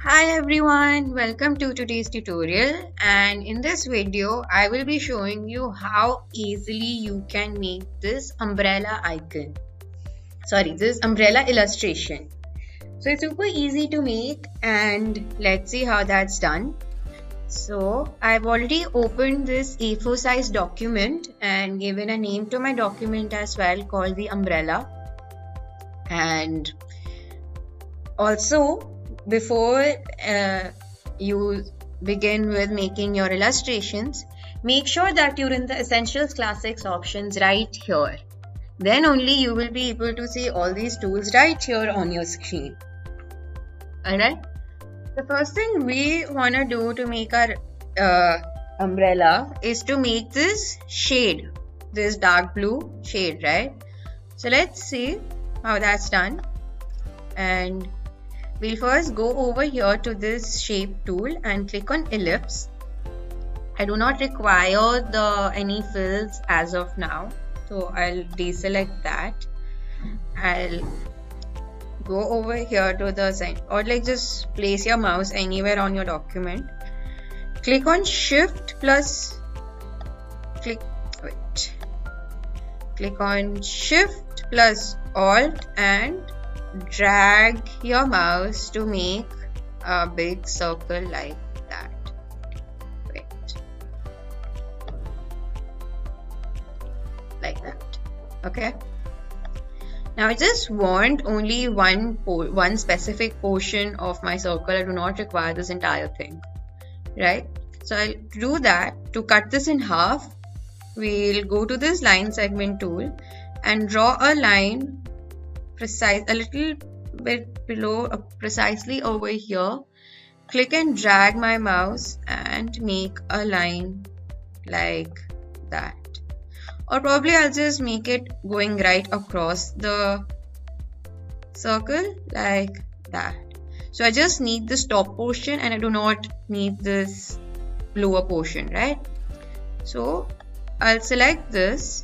Hi everyone, welcome to today's tutorial, and in this video I will be showing you how easily you can make this umbrella icon. This umbrella illustration. So it's super easy to make and let's see how that's done. So I've already opened this A4 size document and given a name to my document as well called the umbrella. And also before you begin with making your illustrations, make sure that you're in the Essentials Classics options right here. Then only you will be able to see all these tools right here on your screen. Alright, the first thing we want to do to make our umbrella is to make this shade, this dark blue shade, right? So let's see how that's done. And we'll first go over here to this shape tool and click on ellipse. I do not require any fills as of now, so I'll deselect that. I'll go over here to the side, or just place your mouse anywhere on your document. Click on Shift plus click on Shift plus Alt and drag your mouse to make a big circle like that. Like that. Okay. Now I just want only one specific portion of my circle. I do not require this entire thing, right? So I'll do that. To cut this in half, we'll go to this line segment tool and draw a line a little bit below, precisely over here. Click and drag my mouse and make a line like that. Or probably I'll just make it going right across the circle like that. So I just need this top portion and I do not need this lower portion, right? So I'll select this,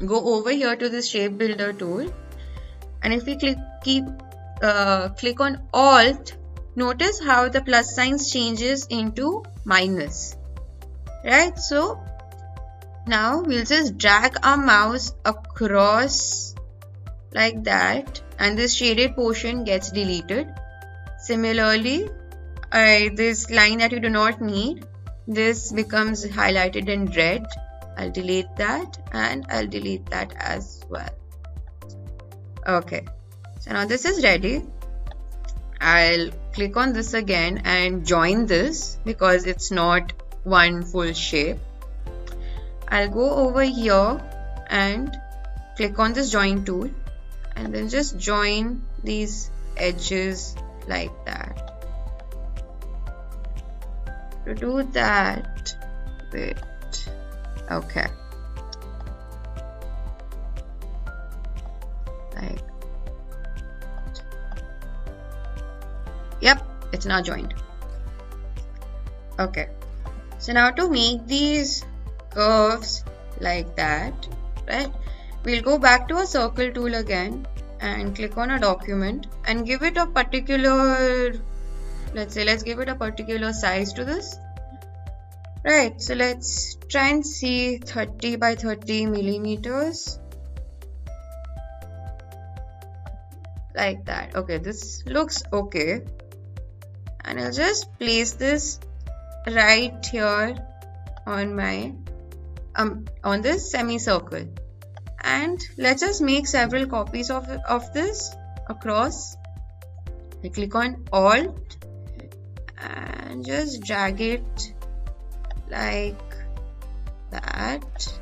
go over here to this shape builder tool, and if we click on Alt, notice how the plus signs changes into minus, right? So now we'll just drag our mouse across like that and this shaded portion gets deleted. Similarly, this line that you do not need, this becomes highlighted in red. I'll delete that and I'll delete that as well. Okay, so now this is ready. I'll click on this again and join this because it's not one full shape. I'll go over here and click on this join tool and then just join these edges like that. To do that, wait, okay. Yep, it's now joined. Okay, so now to make these curves like that, right, we'll go back to a circle tool again and click on a document and give it a particular, let's give it a particular size to this, right? So let's try and see 30 by 30 millimeters like that. Okay, this looks okay. And I'll just place this right here on my on this semicircle, and let's just make several copies of this across. I click on Alt and just drag it like that.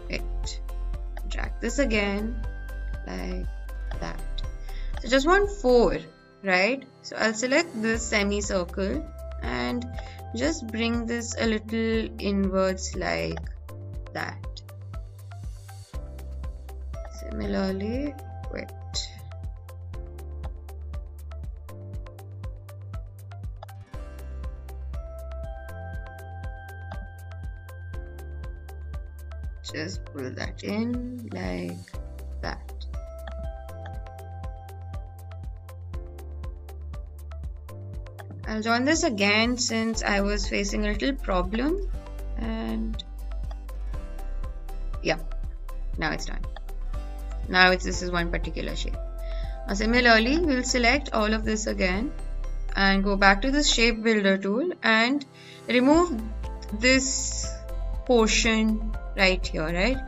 Wait, drag this again like that. So just want 4, right? So I'll select this semicircle and just bring this a little inwards like that. Similarly, wait. Just pull that in like that. I'll join this again since I was facing a little problem, and yeah, now it's done. Now this is one particular shape. Now similarly, we'll select all of this again and go back to the shape builder tool and remove this portion right here, right?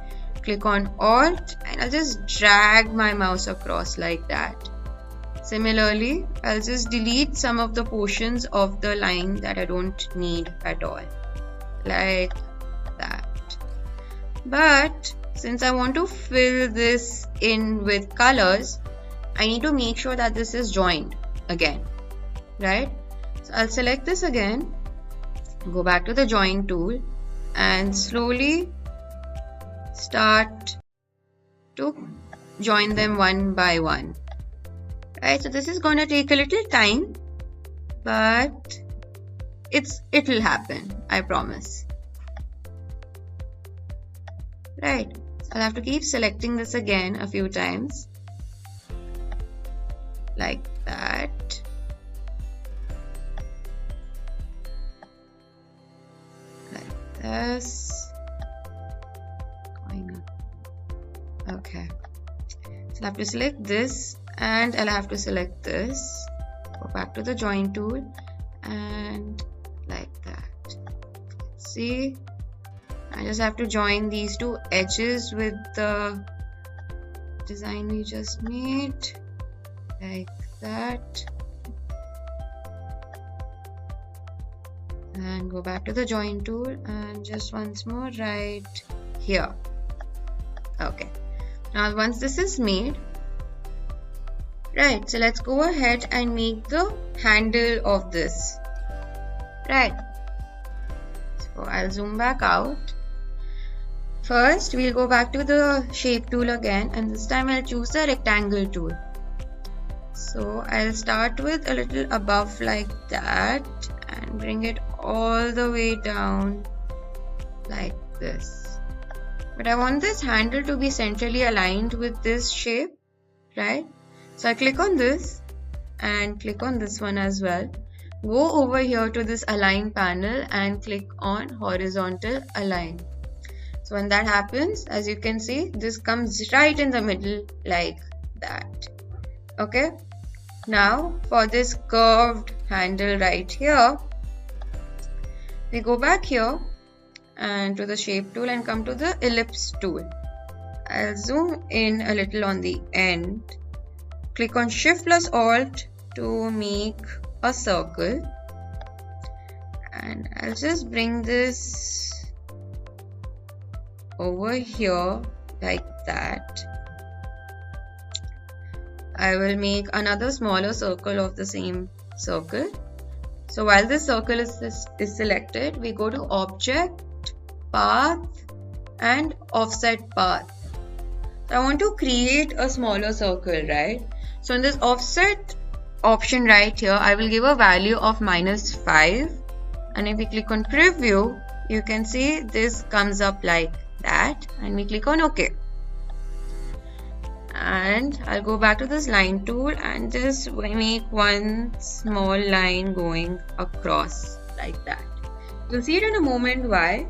Click on Alt and I'll just drag my mouse across like that. Similarly, I'll just delete some of the portions of the line that I don't need at all, like that. But since I want to fill this in with colors, I need to make sure that this is joined again, right? So I'll select this again, go back to the join tool and slowly start to join them one by one. Right, so this is going to take a little time, but it'll happen, I promise. Right, so I'll have to keep selecting this again a few times, like that. Like this. Going up. Okay. So I'll have to select this and I'll have to select this. Go back to the join tool and like that. See? I just have to join these two edges with the design we just made, like that, and go back to the join tool and just once more right here. Okay, now once this is made, right, so let's go ahead and make the handle of this. Right, so I'll zoom back out. First, we'll go back to the shape tool again, and this time I'll choose the rectangle tool. So I'll start with a little above like that and bring it all the way down like this. But I want this handle to be centrally aligned with this shape, right? So I click on this and click on this one as well. Go over here to this align panel and click on horizontal align. So when that happens, as you can see, this comes right in the middle like that. Okay. Now for this curved handle right here, we go back here and to the shape tool and come to the ellipse tool. I'll zoom in a little on the end. Click on Shift plus Alt to make a circle. And I'll just bring this over here like that. I will make another smaller circle of the same circle. So while this circle is selected, we go to Object, Path and Offset Path. So I want to create a smaller circle, right? So in this offset option right here, I will give a value of -5, and if we click on preview, you can see this comes up like that, and we click on OK. And I'll go back to this line tool and just make one small line going across like that. You'll see it in a moment why.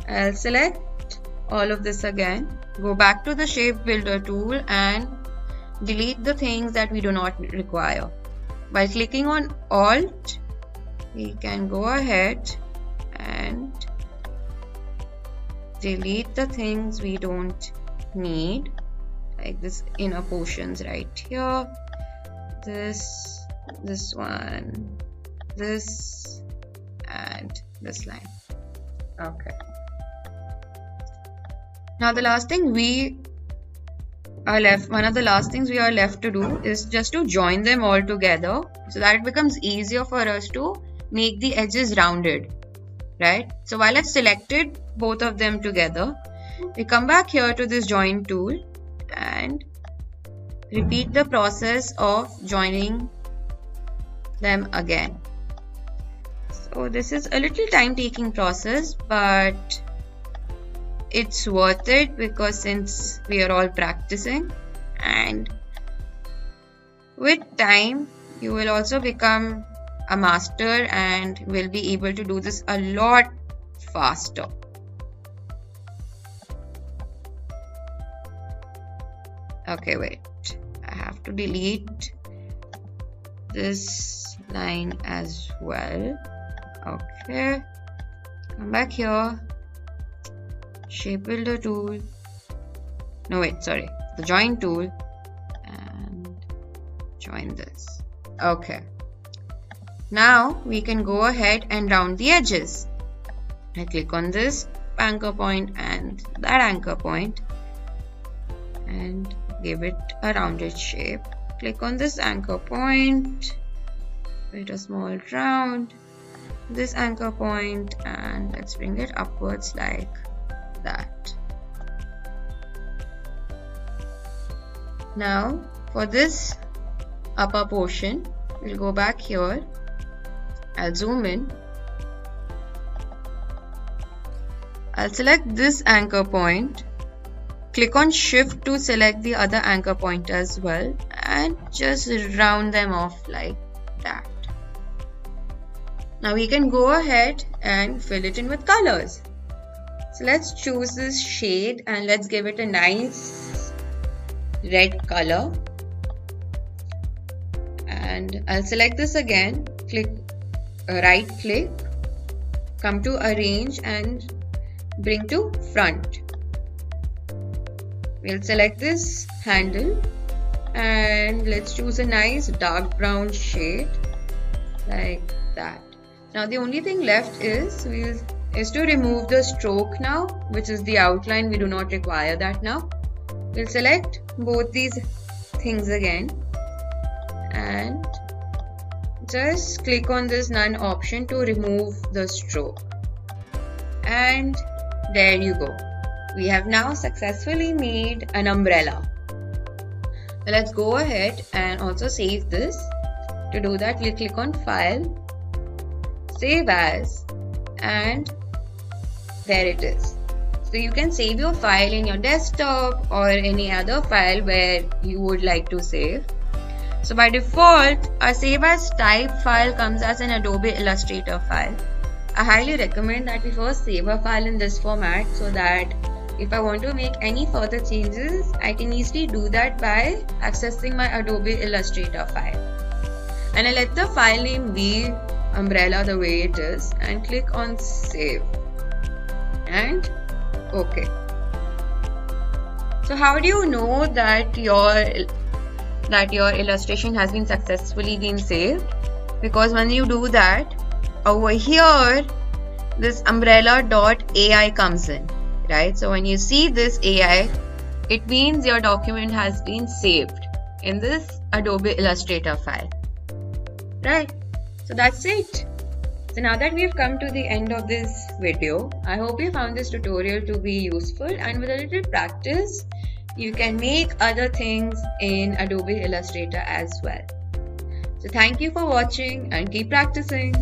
I'll select all of this again, go back to the shape builder tool and delete the things that we do not require. By clicking on Alt, we can go ahead and delete the things we don't need, like this inner portions right here, this one, this, and this line. Okay. Now the last thing one of the last things we are left to do is just to join them all together so that it becomes easier for us to make the edges rounded, right? So while I've selected both of them together, we come back here to this join tool and repeat the process of joining them again. So this is a little time-taking process, but it's worth it because since we are all practicing, and with time you will also become a master and will be able to do this a lot faster. Okay, wait, I have to delete this line as well. Okay, come back here, shape builder tool, no wait, sorry, the join tool, and join this. Okay, now we can go ahead and round the edges. I click on this anchor point and that anchor point and give it a rounded shape. Click on this anchor point, create a small round, this anchor point, and let's bring it upwards like that. Now for this upper portion, we'll go back here, I'll zoom in, I'll select this anchor point, click on shift to select the other anchor point as well, and just round them off like that. Now we can go ahead and fill it in with colors. So let's choose this shade and let's give it a nice red color. And I'll select this again, right click, come to arrange and bring to front. We'll select this handle and let's choose a nice dark brown shade like that. Now the only thing left is to remove the stroke now, which is the outline. We do not require that now. We'll select both these things again and just click on this none option to remove the stroke. And there you go. We have now successfully made an umbrella. Now let's go ahead and also save this. To do that, we'll click on File, Save As, and there it is. So you can save your file in your desktop or any other file where you would like to save. So by default, our Save As type file comes as an Adobe Illustrator file. I highly recommend that we first save a file in this format so that if I want to make any further changes, I can easily do that by accessing my Adobe Illustrator file. And I let the file name be umbrella the way it is and click on save and OK. So how do you know that your illustration has been successfully saved? Because when you do that, over here this umbrella.ai comes in, right? So when you see this AI, it means your document has been saved in this Adobe Illustrator file, right? So that's it. So now that we've come to the end of this video, I hope you found this tutorial to be useful, and with a little practice you can make other things in Adobe Illustrator as well. So thank you for watching and keep practicing.